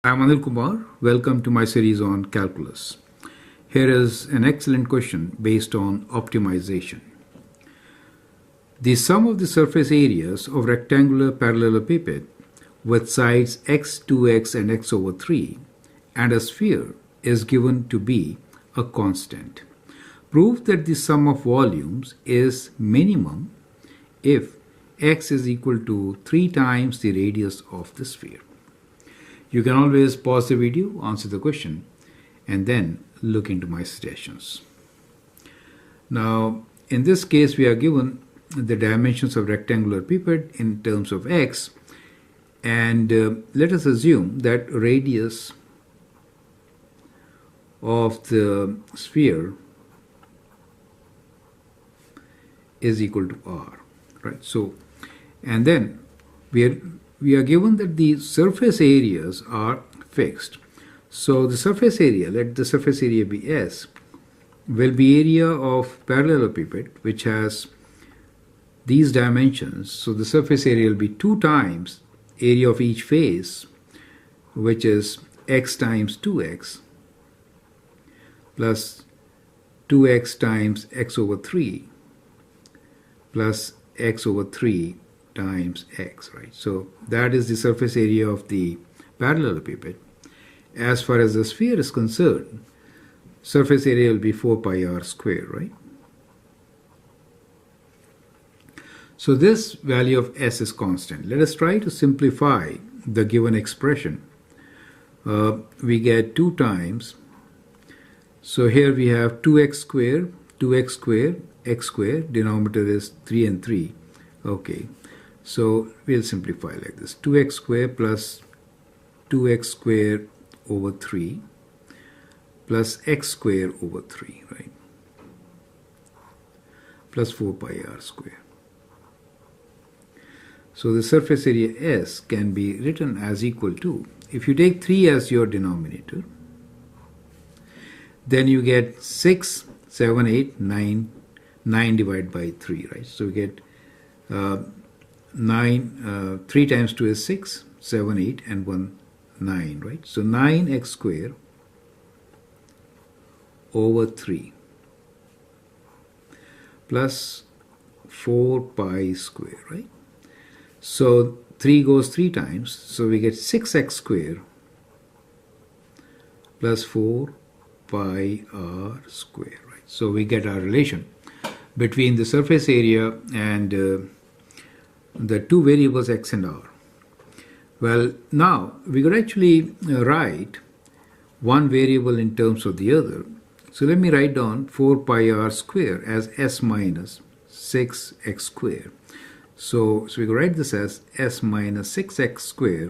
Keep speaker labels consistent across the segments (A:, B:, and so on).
A: I'm Anil Kumar. Welcome to my series on calculus. Here is an excellent question based on optimization. The sum of the surface areas of rectangular parallelepiped with sides x, 2x and x over 3 and a sphere is given to be a constant. Prove that the sum of volumes is minimum if x is equal to 3 times the radius of the sphere. You can always pause the video, answer the question, and then look into my suggestions. Now, in this case, we are given the dimensions of rectangular pipette in terms of x, and let us assume that radius of the sphere is equal to r, right? So, and then we are given that the surface areas are fixed. So the surface area, let the surface area be S, will be area of parallelepiped which has these dimensions. So the surface area will be 2 times area of each face, which is x times 2x plus 2x times x over 3 plus x over 3 times x, right? So that is the surface area of the parallelepiped. As far as the sphere is concerned, surface area will be 4 pi r square, right? So this value of s is constant. Let us try to simplify the given expression. We get 2 times. So here we have 2x square, x square, denominator is 3 and 3. Okay. So we'll simplify like this. 2x square plus 2x square over 3 plus x square over 3, right? Plus 4 pi r square. So the surface area S can be written as equal to, if you take 3 as your denominator, then you get 6, 7, 8, 9, 9 divided by 3, right? So we get 3 times 2 is 6, 7, 8 and 1, 9, right? So 9x square over 3 plus 4 pi square, right? So 3 goes 3 times, so we get 6x square plus 4 pi r square, right? So we get our relation between the surface area and the two variables x and r. Well, now we could actually write one variable in terms of the other. So let me write down 4 pi r square as s minus 6x square. So we could write this as s minus 6x square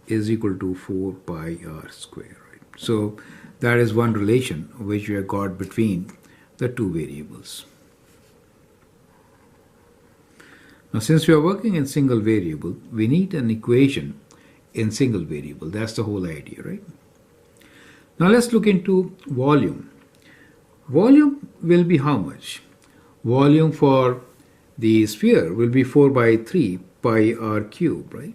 A: is equal to 4 pi r square. Right? So that is one relation which we have got between the two variables. Now, since we are working in single variable, we need an equation in single variable. That's the whole idea, right? Now, let's look into volume. Volume will be how much? Volume for the sphere will be 4 by 3 pi r cube, right?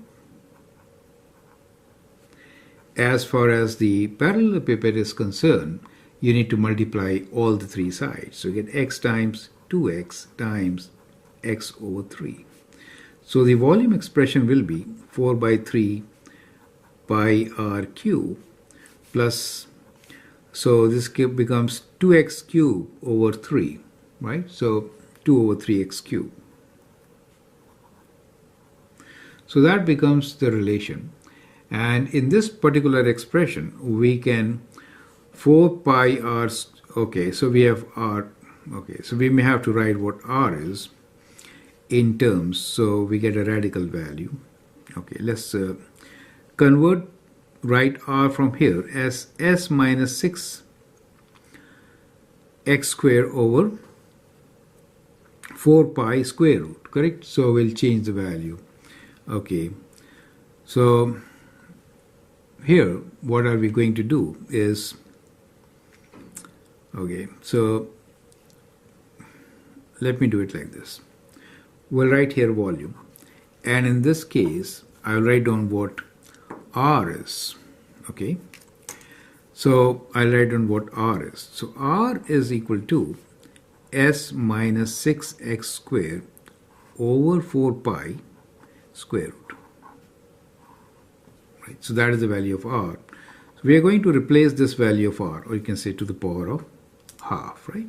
A: As far as the parallelepiped is concerned, you need to multiply all the 3 sides. So you get x times 2x times x over 3. So the volume expression will be 4 by 3 pi r cube plus, so this cube becomes 2x cube over 3, right? So 2 over 3x cube. So that becomes the relation. And in this particular expression, we can 4 pi r, okay, so we have r, okay, so we may have to write what r is in terms, so we get a radical value. Okay, let's convert, write r from here as s minus 6 x square over 4 pi square root, correct? So we'll change the value. Okay, so here what are we going to do is, okay, so let me do it like this. We'll write here volume, and in this case I'll write down what R is. Okay. So I'll write down what r is. So r is equal to s minus 6x squared over 4 pi square root. Right? So that is the value of r. So we are going to replace this value of r, or you can say to the power of half, right?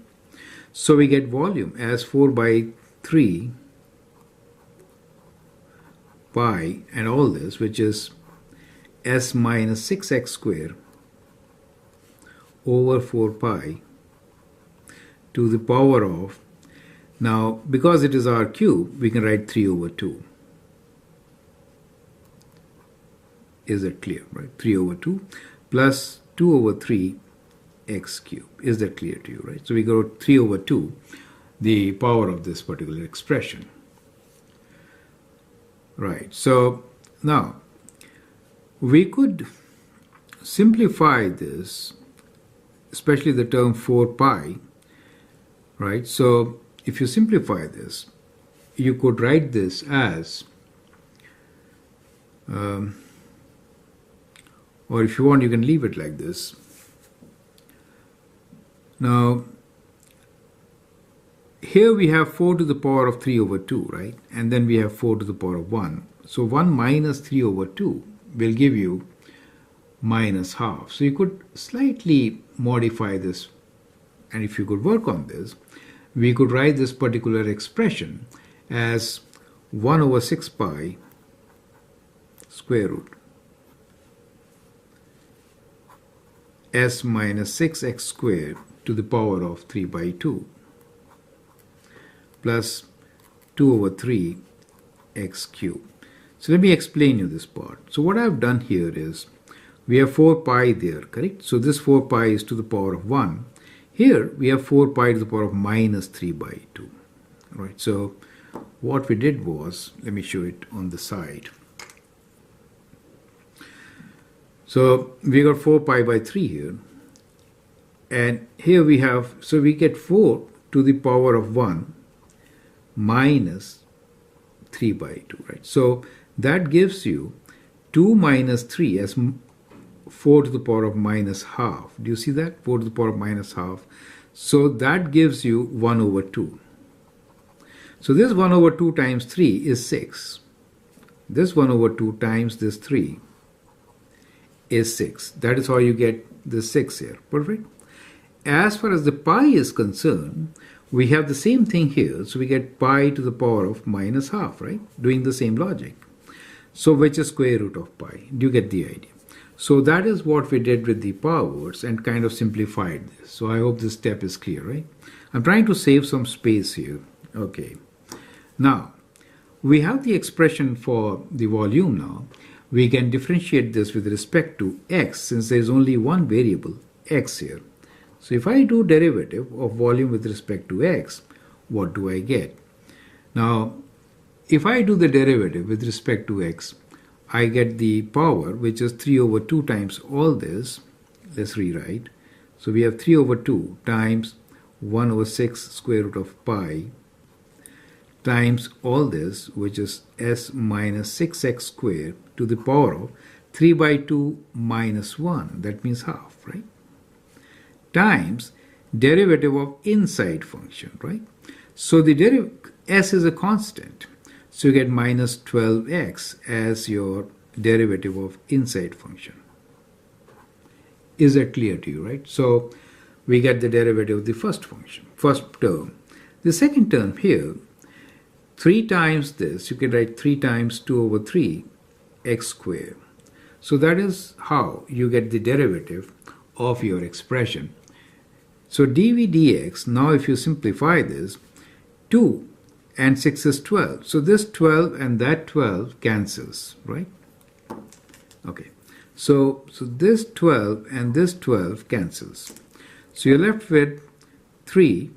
A: So we get volume as 4 by 3 pi and all this, which is s minus 6x squared over 4 pi to the power of, now because it is r cube, we can write 3 over 2. Is that clear, right? 3 over 2 plus 2 over 3 x cube. Is that clear to you, right? So we got 3 over 2, the power of this particular expression. Right, so now we could simplify this, especially the term 4 pi, right? So if you simplify this, you could write this as, or if you want, you can leave it like this. Now, here we have 4 to the power of 3 over 2, right? And then we have 4 to the power of 1. So 1 minus 3 over 2 will give you minus half. So you could slightly modify this, and if you could work on this, we could write this particular expression as 1 over 6 pi square root s minus 6x squared to the power of 3 by 2 plus 2 over 3 x cubed. So let me explain you this part. So what I've done here is, we have 4 pi there, correct? So this 4 pi is to the power of 1. Here we have 4 pi to the power of minus 3 by 2. Right? So what we did was, let me show it on the side. So we got 4 pi by 3 here. And here we have, so we get 4 to the power of 1 minus 3 by 2, right? So that gives you 2 minus 3 as 4 to the power of minus half. Do you see that? 4 to the power of minus half. So that gives you 1 over 2. So this 1 over 2 times 3 is 6. This 1 over 2 times this 3 is 6. That is how you get the 6 here. Perfect. As far as the pi is concerned, we have the same thing here. So we get pi to the power of minus half, right? Doing the same logic. So which is square root of pi. Do you get the idea? So that is what we did with the powers and kind of simplified this. So I hope this step is clear, right? I'm trying to save some space here. Okay. Now, we have the expression for the volume now. We can differentiate this with respect to x, since there is only one variable, x here. So if I do derivative of volume with respect to x, what do I get? Now, if I do the derivative with respect to x, I get the power, which is 3 over 2 times all this. Let's rewrite. So we have 3 over 2 times 1 over 6 square root of pi times all this, which is s minus 6x squared to the power of 3 by 2 minus 1. That means half, right? Times derivative of inside function, right? So the s is a constant. So you get minus 12x as your derivative of inside function. Is that clear to you, right? So we get the derivative of the first function, first term. The second term here, 3 times this, you can write 3 times 2 over 3 x squared. So that is how you get the derivative of your expression. So dv dx, now if you simplify this, 2 and 6 is 12. So this 12 and that 12 cancels, right? Okay. So this 12 and this 12 cancels. So you're left with 3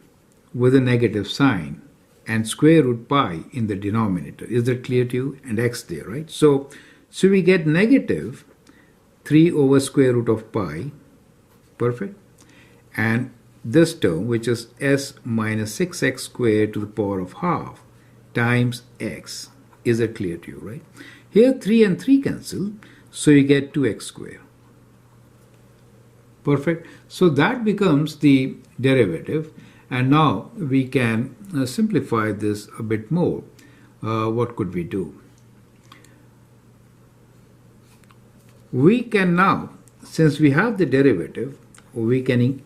A: with a negative sign and square root pi in the denominator. Is that clear to you? And x there, right? So we get negative 3 over square root of pi. Perfect. And this term, which is s minus 6x squared to the power of half times x. Is that clear to you, right? Here 3 and 3 cancel, so you get 2x squared. Perfect. So that becomes the derivative, and now we can simplify this a bit more. What could we do? We can now, since we have the derivative, we can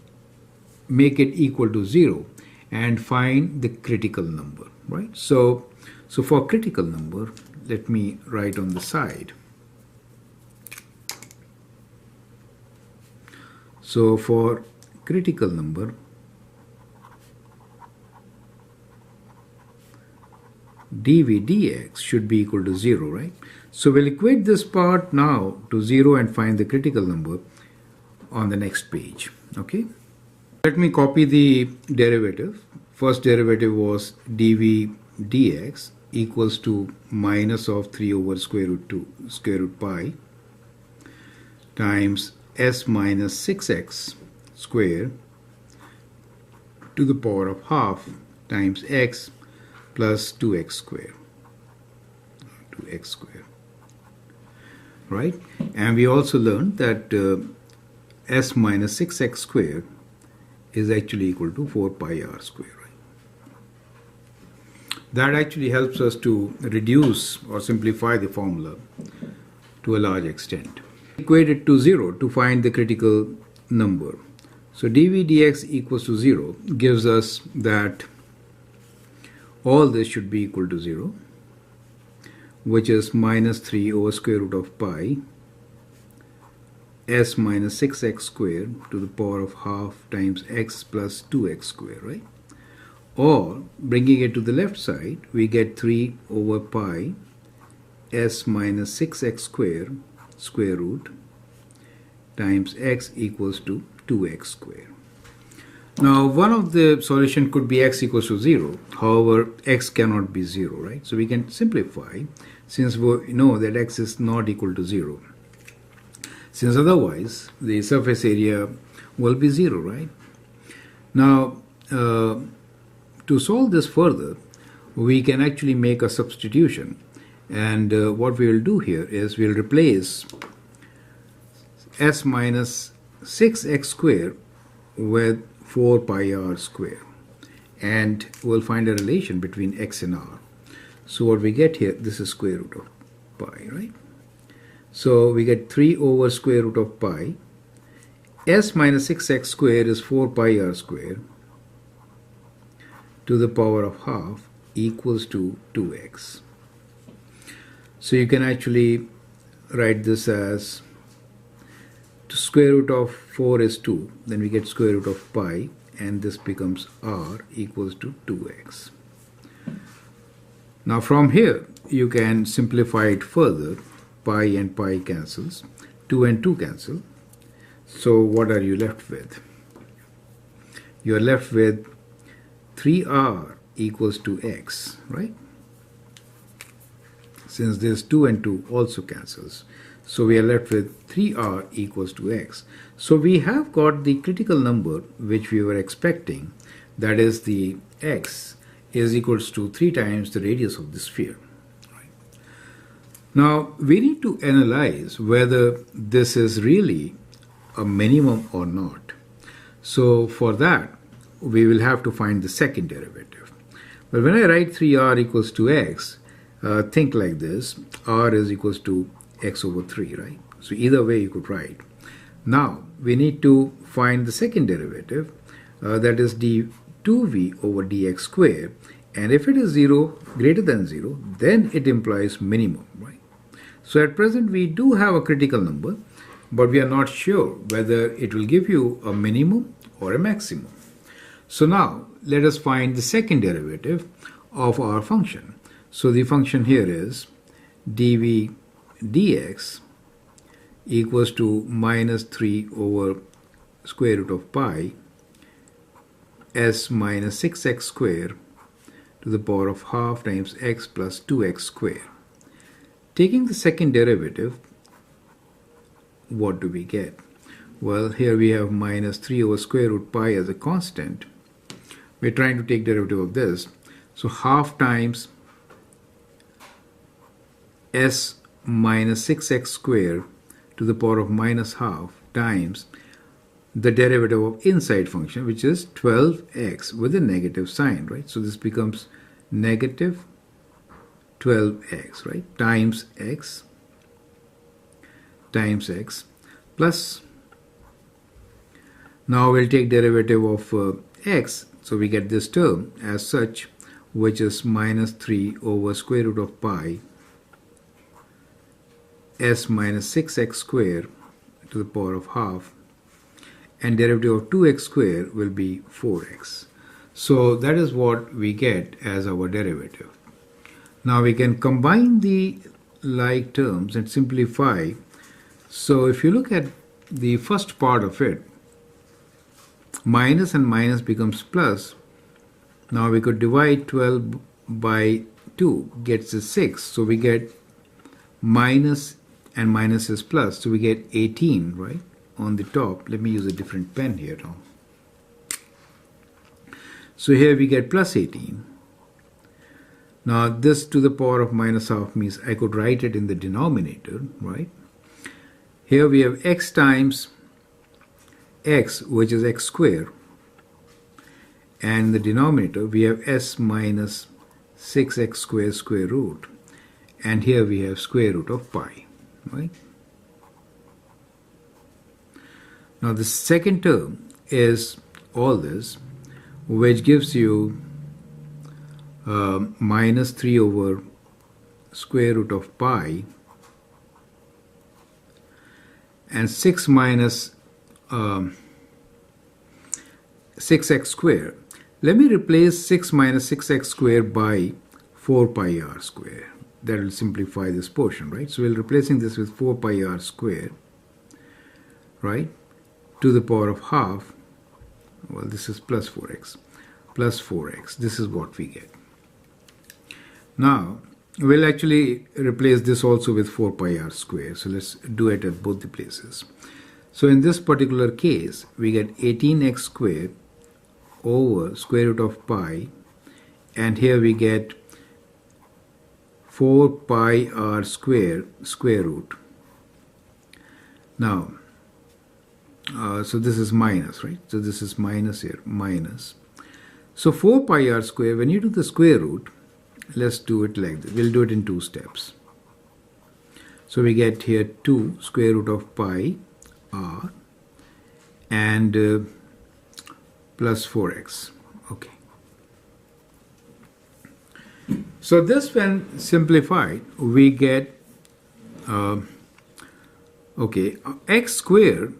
A: make it equal to 0 and find the critical number, right? So for critical number, let me write on the side. So for critical number, dv dx should be equal to 0, right? So we'll equate this part now to 0 and find the critical number on the next page, okay? Let me copy the derivative. First derivative was dv dx equals to minus of 3 over square root pi times s minus 6x square to the power of half times x plus 2x square, right? And we also learned that s minus 6x square is actually equal to 4 pi r square, right? That actually helps us to reduce or simplify the formula to a large extent. Equate it to 0 to find the critical number. So dv dx equals to 0 gives us that all this should be equal to 0, which is minus 3 over square root of pi s minus 6x squared to the power of half times x plus 2x squared, right? Or bringing it to the left side, we get 3 over pi s minus 6x squared square root times x equals to 2x squared. Now, one of the solution could be x equals to 0. However, x cannot be 0, right? So we can simplify since we know that x is not equal to 0. Since otherwise, the surface area will be 0, right? Now, to solve this further, we can actually make a substitution. And what we will do here is we'll replace s minus 6x squared with 4 pi r square, and we'll find a relation between x and r. So what we get here, this is square root of pi, right? So we get 3 over square root of pi. S minus 6x squared is 4 pi r square to the power of half equals to 2x. So you can actually write this as square root of 4 is 2, then we get square root of pi, and this becomes r equals to 2x. Now from here you can simplify it further. Pi and pi cancels, 2 and 2 cancel. So what are you left with? You are left with 3r equals to x, right? Since this 2 and 2 also cancels. So we are left with 3r equals to x. So we have got the critical number which we were expecting, that is the x is equals to 3 times the radius of the sphere. Right. Now we need to analyze whether this is really a minimum or not. So for that we will have to find the second derivative. But when I write 3r equals to x, think like this, r is equals to x over 3, right? So either way you could write. Now we need to find the second derivative, that is d2v over dx squared, and if it is 0 greater than 0, then it implies minimum, right? So at present we do have a critical number, but we are not sure whether it will give you a minimum or a maximum. So now let us find the second derivative of our function. So the function here is dv dx equals to minus 3 over square root of pi s minus 6x squared to the power of half times x plus 2x squared. Taking the second derivative, what do we get? Well, here we have minus 3 over square root pi as a constant. We're trying to take derivative of this. So half times s minus 6x squared to the power of minus half times the derivative of inside function, which is 12x with a negative sign, right? So this becomes negative 12x, right, times x plus, now we'll take derivative of x, so we get this term as such, which is minus 3 over square root of pi s minus 6x square to the power of half, and derivative of 2x square will be 4x. So that is what we get as our derivative. Now we can combine the like terms and simplify. So if you look at the first part of it, minus and minus becomes plus. Now we could divide 12 by 2, gets us 6. So we get minus and minus is plus. So we get 18, right, on the top. Let me use a different pen here now. So here we get plus 18. Now this to the power of minus half means I could write it in the denominator, right? Here we have x times x, which is x square, and in the denominator we have s minus 6x square square root, and here we have square root of pi, right? Now the second term is all this, which gives you minus 3 over square root of pi and 6 minus 6x square. Let me replace 6 minus 6x square by 4 pi r square. That will simplify this portion, right? So we're replacing this with 4 pi r square, right, to the power of half. Well, this is plus 4x. Plus 4x. This is what we get. Now, we'll actually replace this also with 4 pi r square. So let's do it at both the places. So in this particular case, we get 18x squared over square root of pi, and here we get 4 pi r square square root. Now, so this is minus, right? So this is minus here, minus. So 4 pi r square, when you do the square root, let's do it like this. We'll do it in 2 steps. So we get here 2 square root of pi r and plus 4x. Okay. So this, when simplified, we get x squared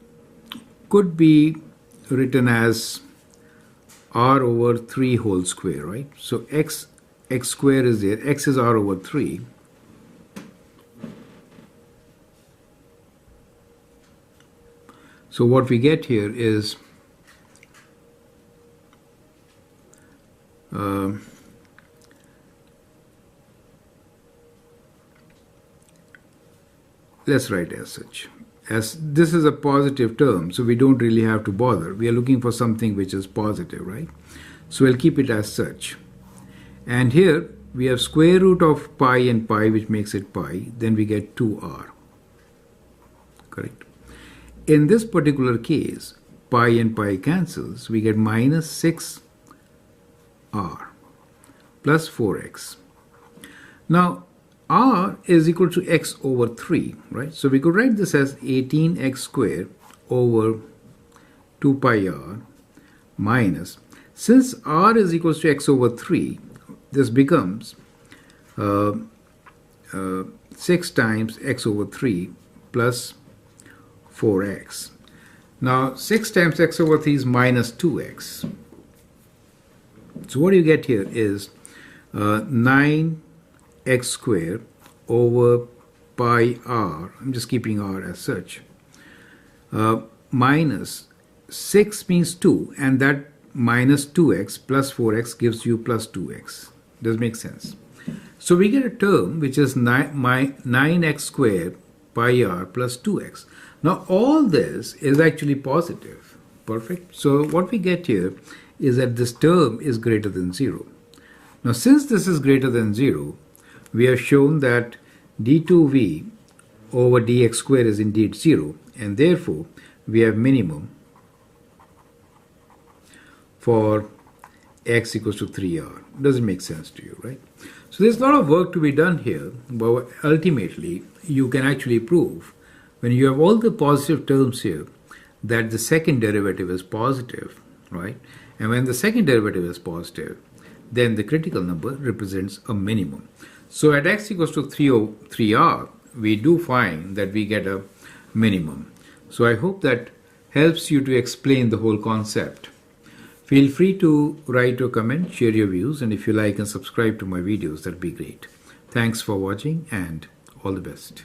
A: could be written as r over 3 whole square, right? So x square is there, x is r over 3. So what we get here is let's write as such. As this is a positive term, so we don't really have to bother. We are looking for something which is positive, right? So we'll keep it as such. And here we have square root of pi and pi, which makes it pi. Then we get 2r. Correct? In this particular case, pi and pi cancels. We get minus 6r plus 4x. Now, r is equal to x over 3, right? So we could write this as 18x squared over 2 pi r minus, since r is equal to x over 3, this becomes 6 times x over 3 plus 4x. Now 6 times x over 3 is minus 2x. So what you get here is 9x squared over pi r, I'm just keeping r as such, minus 6 means 2, and that minus 2x plus 4x gives you plus 2x. Does make sense? So we get a term which is 9x squared pi r plus 2x. Now all this is actually positive. Perfect. So what we get here is that this term is greater than 0. Now since this is greater than 0, we have shown that d2v over dx squared is indeed 0, and therefore we have minimum for x equals to 3r. Doesn't make sense to you, right? So there's a lot of work to be done here, but ultimately you can actually prove, when you have all the positive terms here, that the second derivative is positive, right? And when the second derivative is positive, then the critical number represents a minimum. So at x equals to 3r, we do find that we get a minimum. So I hope that helps you to explain the whole concept. Feel free to write or comment, share your views, and if you like and subscribe to my videos, that'd be great. Thanks for watching and all the best.